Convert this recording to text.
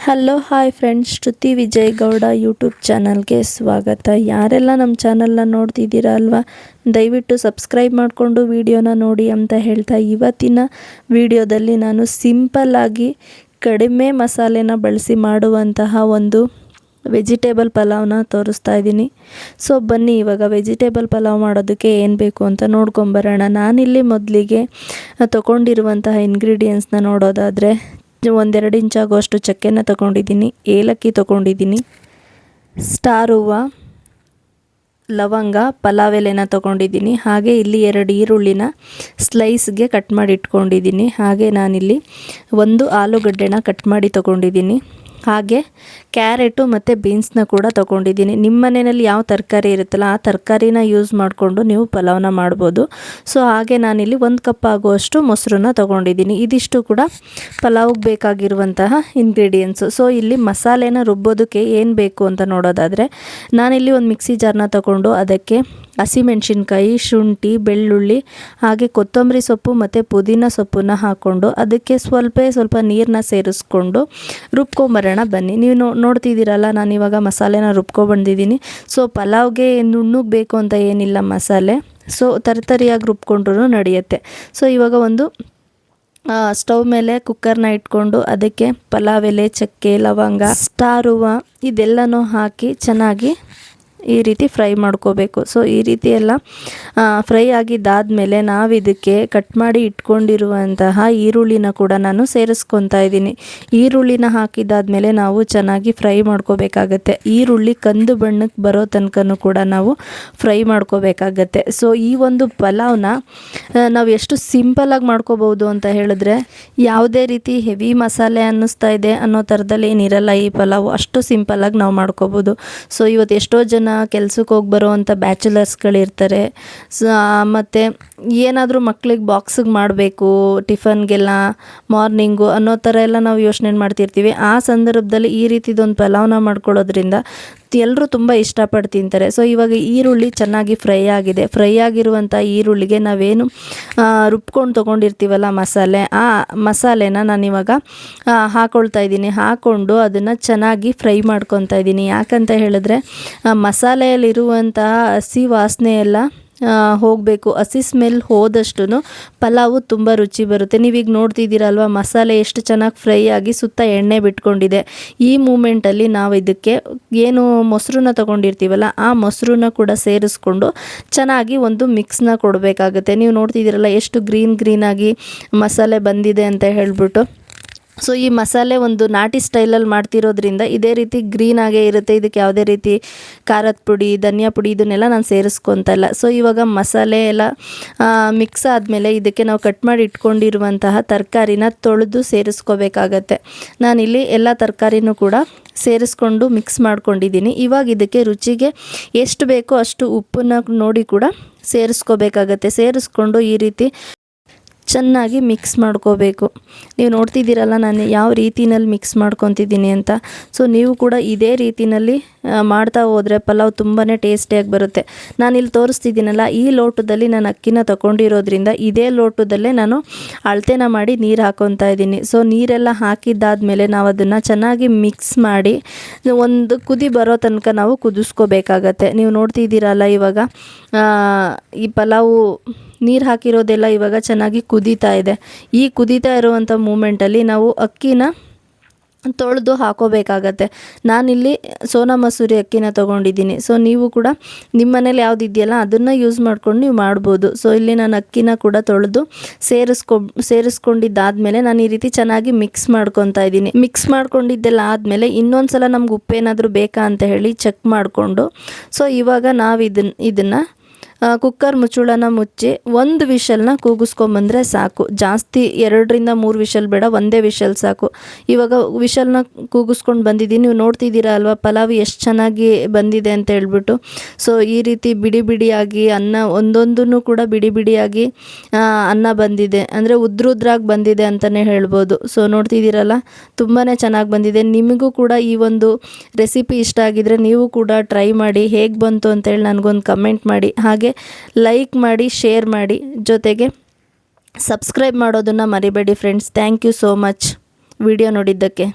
Hello hi friends, ಶ್ರುತಿ Vijay Gowda YouTube ಚಾನಲ್ಗೆ ಸ್ವಾಗತ. ಯಾರೆಲ್ಲ ನಮ್ಮ ಚಾನಲ್ನ ನೋಡ್ತಿದ್ದೀರಾ ಅಲ್ವಾ, ದಯವಿಟ್ಟು ಸಬ್ಸ್ಕ್ರೈಬ್ ಮಾಡಿಕೊಂಡು ವಿಡಿಯೋನ ನೋಡಿ ಅಂತ ಹೇಳ್ತಾ, ಇವತ್ತಿನ ವಿಡಿಯೋದಲ್ಲಿ ನಾನು ಸಿಂಪಲ್ಲಾಗಿ ಕಡಿಮೆ ಮಸಾಲೆನ ಬಳಸಿ ಮಾಡುವಂತಹ ಒಂದು ವೆಜಿಟೇಬಲ್ ಪಲಾವ್ನ ತೋರಿಸ್ತಾ ಇದ್ದೀನಿ. ಸೊ ಬನ್ನಿ ಇವಾಗ ವೆಜಿಟೇಬಲ್ ಪಲಾವ್ ಮಾಡೋದಕ್ಕೆ ಏನು ಬೇಕು ಅಂತ ನೋಡ್ಕೊಂಬರೋಣ. ನಾನಿಲ್ಲಿ ಮೊದಲಿಗೆ ತೊಗೊಂಡಿರುವಂತಹ ಇಂಗ್ರೀಡಿಯೆಂಟ್ಸ್ನ ನೋಡೋದಾದರೆ 1-2 ಇಂಚ್ ಆಗುವಷ್ಟು ಚಕ್ಕೆನ ತೊಗೊಂಡಿದ್ದೀನಿ, ಏಲಕ್ಕಿ ತೊಗೊಂಡಿದ್ದೀನಿ, ಸ್ಟಾರ್ ಹೂವು, ಲವಂಗ, ಪಲಾವ್ ಎಲೆನ ತೊಗೊಂಡಿದ್ದೀನಿ. ಹಾಗೆ ಇಲ್ಲಿ 2 ಈರುಳ್ಳಿನ ಸ್ಲೈಸ್ಗೆ ಕಟ್ ಮಾಡಿ ಇಟ್ಕೊಂಡಿದ್ದೀನಿ. ಹಾಗೆ ನಾನಿಲ್ಲಿ 1 ಆಲೂಗಡ್ಡೆನ ಕಟ್ ಮಾಡಿ ತೊಗೊಂಡಿದ್ದೀನಿ. ಹಾಗೆ ಕ್ಯಾರೆಟು ಮತ್ತು ಬೀನ್ಸ್ನ ಕೂಡ ತೊಗೊಂಡಿದ್ದೀನಿ. ನಿಮ್ಮ ಮನೆಯಲ್ಲಿ ಯಾವ ತರಕಾರಿ ಇರುತ್ತಲ್ಲ ಆ ತರಕಾರಿನ ಯೂಸ್ ಮಾಡಿಕೊಂಡು ನೀವು ಪಲಾವ್ನ ಮಾಡ್ಬೋದು. ಸೊ ಹಾಗೆ ನಾನಿಲ್ಲಿ 1 ಕಪ್ ಆಗುವಷ್ಟು ಮೊಸರನ್ನ ತೊಗೊಂಡಿದ್ದೀನಿ. ಇದಿಷ್ಟು ಕೂಡ ಪಲಾವ್ಗೆ ಬೇಕಾಗಿರುವಂತಹ ಇಂಗ್ರೀಡಿಯೆಂಟ್ಸು. ಸೊ ಇಲ್ಲಿ ಮಸಾಲೆನ ರುಬ್ಬೋದಕ್ಕೆ ಏನು ಬೇಕು ಅಂತ ನೋಡೋದಾದರೆ, ನಾನಿಲ್ಲಿ ಒಂದು ಮಿಕ್ಸಿ ಜಾರ್ನ ತೊಗೊಂಡು ಅದಕ್ಕೆ ಹಸಿಮೆಣಸಿನ್ಕಾಯಿ, ಶುಂಠಿ, ಬೆಳ್ಳುಳ್ಳಿ, ಹಾಗೆ ಕೊತ್ತಂಬರಿ ಸೊಪ್ಪು ಮತ್ತು ಪುದೀನ ಸೊಪ್ಪನ್ನ ಹಾಕ್ಕೊಂಡು ಅದಕ್ಕೆ ಸ್ವಲ್ಪ ನೀರನ್ನ ಸೇರಿಸ್ಕೊಂಡು ರುಬ್ಕೊಂಬರೋಣ ಬನ್ನಿ. ನೀವು ನೋಡ್ತಿದ್ದೀರಲ್ಲ, ನಾನಿವಾಗ ಮಸಾಲೆನ ರುಬ್ಕೊಬಂದಿದ್ದೀನಿ. ಸೊ ಪಲಾವ್ಗೆ ನುಣ್ಣಗೆ ಬೇಕು ಅಂತ ಏನಿಲ್ಲ ಮಸಾಲೆ, ಸೊ ತರಿಯಾಗಿ ರುಬ್ಕೊಂಡ್ರೂ ನಡೆಯುತ್ತೆ. ಸೊ ಇವಾಗ ಒಂದು ಸ್ಟವ್ ಮೇಲೆ ಕುಕ್ಕರ್ನ ಇಟ್ಕೊಂಡು ಅದಕ್ಕೆ ಪಲಾವ್ ಎಲೆ, ಚಕ್ಕೆ, ಲವಂಗ, ಸ್ಟಾರ್ ಹೂವು ಇದೆಲ್ಲನೂ ಹಾಕಿ ಚೆನ್ನಾಗಿ ಈ ರೀತಿ ಫ್ರೈ ಮಾಡ್ಕೋಬೇಕು. ಸೊ ಈ ರೀತಿ ಎಲ್ಲ ಫ್ರೈ ಆಗಿದ್ದಾದಮೇಲೆ ನಾವು ಇದಕ್ಕೆ ಕಟ್ ಮಾಡಿ ಇಟ್ಕೊಂಡಿರುವಂತಹ ಈರುಳ್ಳಿನ ಕೂಡ ನಾನು ಸೇರಿಸ್ಕೊತಾ ಇದ್ದೀನಿ. ಈರುಳ್ಳಿನ ಹಾಕಿದ್ದಾದಮೇಲೆ ನಾವು ಚೆನ್ನಾಗಿ ಫ್ರೈ ಮಾಡ್ಕೋಬೇಕಾಗತ್ತೆ. ಈರುಳ್ಳಿ ಕಂದು ಬಣ್ಣಕ್ಕೆ ಬರೋ ತನಕನೂ ಕೂಡ ನಾವು ಫ್ರೈ ಮಾಡ್ಕೋಬೇಕಾಗತ್ತೆ. ಸೊ ಈ ಒಂದು ಪಲಾವ್ನ ನಾವು ಎಷ್ಟು ಸಿಂಪಲಾಗಿ ಮಾಡ್ಕೋಬೋದು ಅಂತ ಹೇಳಿದ್ರೆ, ಯಾವುದೇ ರೀತಿ ಹೆವಿ ಮಸಾಲೆ ಅನ್ನಿಸ್ತಾ ಇದೆ ಅನ್ನೋ ಥರದಲ್ಲಿ ಏನಿರಲ್ಲ ಈ ಪಲಾವು. ಅಷ್ಟು ಸಿಂಪಲಾಗಿ ನಾವು ಮಾಡ್ಕೋಬೋದು. ಸೊ ಇವತ್ತು ಎಷ್ಟೋ ಜನ ಕೆಲ್ಸಕ್ಕೆ ಹೋಗಿ ಬರೋ ಅಂಥ ಬ್ಯಾಚುಲರ್ಸ್ಗಳಿರ್ತಾರೆ. ಮತ್ತು ಏನಾದರೂ ಮಕ್ಳಿಗೆ ಬಾಕ್ಸಿಗೆ ಮಾಡಬೇಕು ಟಿಫನ್ಗೆಲ್ಲ ಮಾರ್ನಿಂಗು ಅನ್ನೋ ಥರ ಎಲ್ಲ ನಾವು ಯೋಚನೆ ಮಾಡ್ತಿರ್ತೀವಿ. ಆ ಸಂದರ್ಭದಲ್ಲಿ ಈ ರೀತಿದೊಂದು ಪಲಾವ್ನ ಮಾಡ್ಕೊಳ್ಳೋದ್ರಿಂದ ಎಲ್ಲರೂ ತುಂಬ ಇಷ್ಟಪಟ್ಟು ತಿಂತಾರೆ. ಸೊ ಇವಾಗ ಈರುಳ್ಳಿ ಚೆನ್ನಾಗಿ ಫ್ರೈ ಆಗಿದೆ. ಫ್ರೈ ಆಗಿರುವಂಥ ಈರುಳ್ಳಿಗೆ ನಾವೇನು ರುಬ್ಕೊಂಡು ತೊಗೊಂಡಿರ್ತೀವಲ್ಲ ಮಸಾಲೆ, ಆ ಮಸಾಲೆನ ನಾನಿವಾಗ ಹಾಕ್ಕೊಳ್ತಾ ಇದ್ದೀನಿ. ಹಾಕ್ಕೊಂಡು ಅದನ್ನು ಚೆನ್ನಾಗಿ ಫ್ರೈ ಮಾಡ್ಕೊತಾ ಇದ್ದೀನಿ. ಯಾಕಂತ ಹೇಳಿದ್ರೆ ಮಸಾಲೆಯಲ್ಲಿರುವಂತಹ ಹಸಿ ವಾಸನೆ ಎಲ್ಲ ಹೋಗಬೇಕು. ಹಸಿ ಸ್ಮೆಲ್ ಹೋದಷ್ಟು ಪಲಾವು ತುಂಬ ರುಚಿ ಬರುತ್ತೆ. ನೀವೀಗ ನೋಡ್ತಿದ್ದೀರಲ್ವ, ಮಸಾಲೆ ಎಷ್ಟು ಚೆನ್ನಾಗಿ ಫ್ರೈ ಆಗಿ ಸುತ್ತ ಎಣ್ಣೆ ಬಿಟ್ಕೊಂಡಿದೆ. ಈ ಮೂಮೆಂಟಲ್ಲಿ ನಾವು ಇದಕ್ಕೆ ಏನು ಮೊಸರನ್ನ ತೊಗೊಂಡಿರ್ತೀವಲ್ಲ ಆ ಮೊಸರನ್ನ ಕೂಡ ಸೇರಿಸ್ಕೊಂಡು ಚೆನ್ನಾಗಿ ಒಂದು ಮಿಕ್ಸ್ನ ಕೊಡಬೇಕಾಗುತ್ತೆ. ನೀವು ನೋಡ್ತಿದ್ದೀರಲ್ಲ ಎಷ್ಟು ಗ್ರೀನಾಗಿ ಮಸಾಲೆ ಬಂದಿದೆ ಅಂತ ಹೇಳ್ಬಿಟ್ಟು. ಸೊ ಈ ಮಸಾಲೆ ಒಂದು ನಾಟಿ ಸ್ಟೈಲಲ್ಲಿ ಮಾಡ್ತಿರೋದ್ರಿಂದ ಇದೇ ರೀತಿ ಗ್ರೀನಾಗೇ ಇರುತ್ತೆ. ಇದಕ್ಕೆ ಯಾವುದೇ ರೀತಿ ಖಾರದ ಪುಡಿ, ಧನಿಯಾ ಪುಡಿ ಇದನ್ನೆಲ್ಲ ನಾನು ಸೇರಿಸ್ಕೊತಾ ಇಲ್ಲ. ಸೊ ಇವಾಗ ಮಸಾಲೆ ಎಲ್ಲ ಮಿಕ್ಸ್ ಆದಮೇಲೆ ಇದಕ್ಕೆ ನಾವು ಕಟ್ ಮಾಡಿ ಇಟ್ಕೊಂಡಿರುವಂತಹ ತರಕಾರಿನ ತೊಳೆದು ಸೇರಿಸ್ಕೋಬೇಕಾಗತ್ತೆ. ನಾನಿಲ್ಲಿ ಎಲ್ಲ ತರಕಾರಿನೂ ಕೂಡ ಸೇರಿಸ್ಕೊಂಡು ಮಿಕ್ಸ್ ಮಾಡ್ಕೊಂಡಿದ್ದೀನಿ. ಇವಾಗ ಇದಕ್ಕೆ ರುಚಿಗೆ ಎಷ್ಟು ಬೇಕೋ ಅಷ್ಟು ಉಪ್ಪನ್ನ ನೋಡಿ ಕೂಡ ಸೇರಿಸ್ಕೋಬೇಕಾಗತ್ತೆ. ಸೇರಿಸ್ಕೊಂಡು ಈ ರೀತಿ ಚೆನ್ನಾಗಿ ಮಿಕ್ಸ್ ಮಾಡ್ಕೋಬೇಕು. ನೀವು ನೋಡ್ತಿದ್ದೀರಲ್ಲ ನಾನು ಯಾವ ರೀತಿನಲ್ಲಿ ಮಿಕ್ಸ್ ಮಾಡ್ಕೊತಿದ್ದೀನಿ ಅಂತ. ಸೊ ನೀವು ಕೂಡ ಇದೇ ರೀತಿಯಲ್ಲಿ ಮಾಡ್ತಾ ಹೋದರೆ ಪಲಾವ್ ತುಂಬಾ ಟೇಸ್ಟಿಯಾಗಿ ಬರುತ್ತೆ. ನಾನಿಲ್ಲಿ ತೋರಿಸ್ತಿದ್ದೀನಲ್ಲ, ಈ ಲೋಟದಲ್ಲಿ ನಾನು ಅಕ್ಕಿನ ತೊಗೊಂಡಿರೋದ್ರಿಂದ ಇದೇ ಲೋಟದಲ್ಲೇ ನಾನು ಅಳತೆನ ಮಾಡಿ ನೀರು ಹಾಕ್ಕೊತಾ ಇದ್ದೀನಿ. ಸೊ ನೀರೆಲ್ಲ ಹಾಕಿದ್ದಾದಮೇಲೆ ನಾವು ಅದನ್ನು ಚೆನ್ನಾಗಿ ಮಿಕ್ಸ್ ಮಾಡಿ ಒಂದು ಕುದಿ ಬರೋ ತನಕ ನಾವು ಕುದಿಸ್ಕೋಬೇಕಾಗತ್ತೆ. ನೀವು ನೋಡ್ತಿದ್ದೀರಲ್ಲ ಇವಾಗ ಈ ಪಲಾವು ನೀರು ಹಾಕಿರೋದೆಲ್ಲ ಇವಾಗ ಚೆನ್ನಾಗಿ ಕುದೀತಾ ಇದೆ. ಈ ಕುದೀತಾ ಇರುವಂಥ ಮೂಮೆಂಟಲ್ಲಿ ನಾವು ಅಕ್ಕಿನ ತೊಳೆದು ಹಾಕೋಬೇಕಾಗತ್ತೆ. ನಾನಿಲ್ಲಿ ಸೋನಾ ಮಸೂರಿ ಅಕ್ಕಿನ ತೊಗೊಂಡಿದ್ದೀನಿ. ಸೊ ನೀವು ಕೂಡ ನಿಮ್ಮ ಮನೇಲಿ ಯಾವ್ದು ಇದೆಯಲ್ಲ ಅದನ್ನು ಯೂಸ್ ಮಾಡ್ಕೊಂಡು ನೀವು ಮಾಡ್ಬೋದು. ಸೊ ಇಲ್ಲಿ ನಾನು ಅಕ್ಕಿನ ಕೂಡ ತೊಳೆದು ಸೇರಿಸ್ಕೊಂಡಿದ್ದಾದಮೇಲೆ ನಾನು ಈ ರೀತಿ ಚೆನ್ನಾಗಿ ಮಿಕ್ಸ್ ಮಾಡ್ಕೊತಾ ಇದ್ದೀನಿ. ಮಿಕ್ಸ್ ಮಾಡ್ಕೊಂಡಿದ್ದೆಲ್ಲ ಆದಮೇಲೆ ಇನ್ನೊಂದು ಸಲ ನಮ್ಗೆ ಉಪ್ಪೇನಾದರೂ ಬೇಕಾ ಅಂತ ಹೇಳಿ ಚೆಕ್ ಮಾಡಿಕೊಂಡು, ಸೊ ಇವಾಗ ನಾವು ಇದನ್ನು ಕುಕ್ಕರ್ ಮುಚ್ಚಳನ ಮುಚ್ಚಿ 1 ವಿಷಲ್ನ ಕೂಗಿಸ್ಕೊಂಬಂದರೆ ಸಾಕು. ಜಾಸ್ತಿ 2-3 ವಿಷಲ್ ಬೇಡ, 1 ವಿಷಲ್ ಸಾಕು. ಇವಾಗ ವಿಷಲ್ನ ಕೂಗಿಸ್ಕೊಂಡು ಬಂದಿದ್ದೀನಿ. ನೀವು ನೋಡ್ತಿದ್ದೀರಾ ಅಲ್ವಾ ಪಲಾವ್ ಎಷ್ಟು ಚೆನ್ನಾಗಿ ಬಂದಿದೆ ಅಂತ ಹೇಳ್ಬಿಟ್ಟು. ಸೊ ಈ ರೀತಿ ಬಿಡಿಯಾಗಿ ಅನ್ನ ಒಂದೊಂದೂ ಕೂಡ ಬಿಡಿಯಾಗಿ ಅನ್ನ ಬಂದಿದೆ, ಅಂದರೆ ಉದ್ರಾಗಿ ಬಂದಿದೆ ಅಂತಲೇ ಹೇಳ್ಬೋದು. ಸೊ ನೋಡ್ತಿದ್ದೀರಲ್ಲ, ತುಂಬಾ ಚೆನ್ನಾಗಿ ಬಂದಿದೆ. ನಿಮಗೂ ಕೂಡ ಈ ಒಂದು ರೆಸಿಪಿ ಇಷ್ಟ ಆಗಿದರೆ ನೀವು ಕೂಡ ಟ್ರೈ ಮಾಡಿ, ಹೇಗೆ ಬಂತು ಅಂತೇಳಿ ನನಗೊಂದು ಕಮೆಂಟ್ ಮಾಡಿ. ಹಾಗೆ ಲೈಕ್ ಮಾಡಿ, ಶೇರ್ ಮಾಡಿ, ಜೊತೆಗೆ ಸಬ್ಸ್ಕ್ರೈಬ್ ಮಾಡೋದನ್ನು ಮರಿಬೇಡಿ friends. Thank you so much video ನೋಡಿದ್ದಕ್ಕೆ.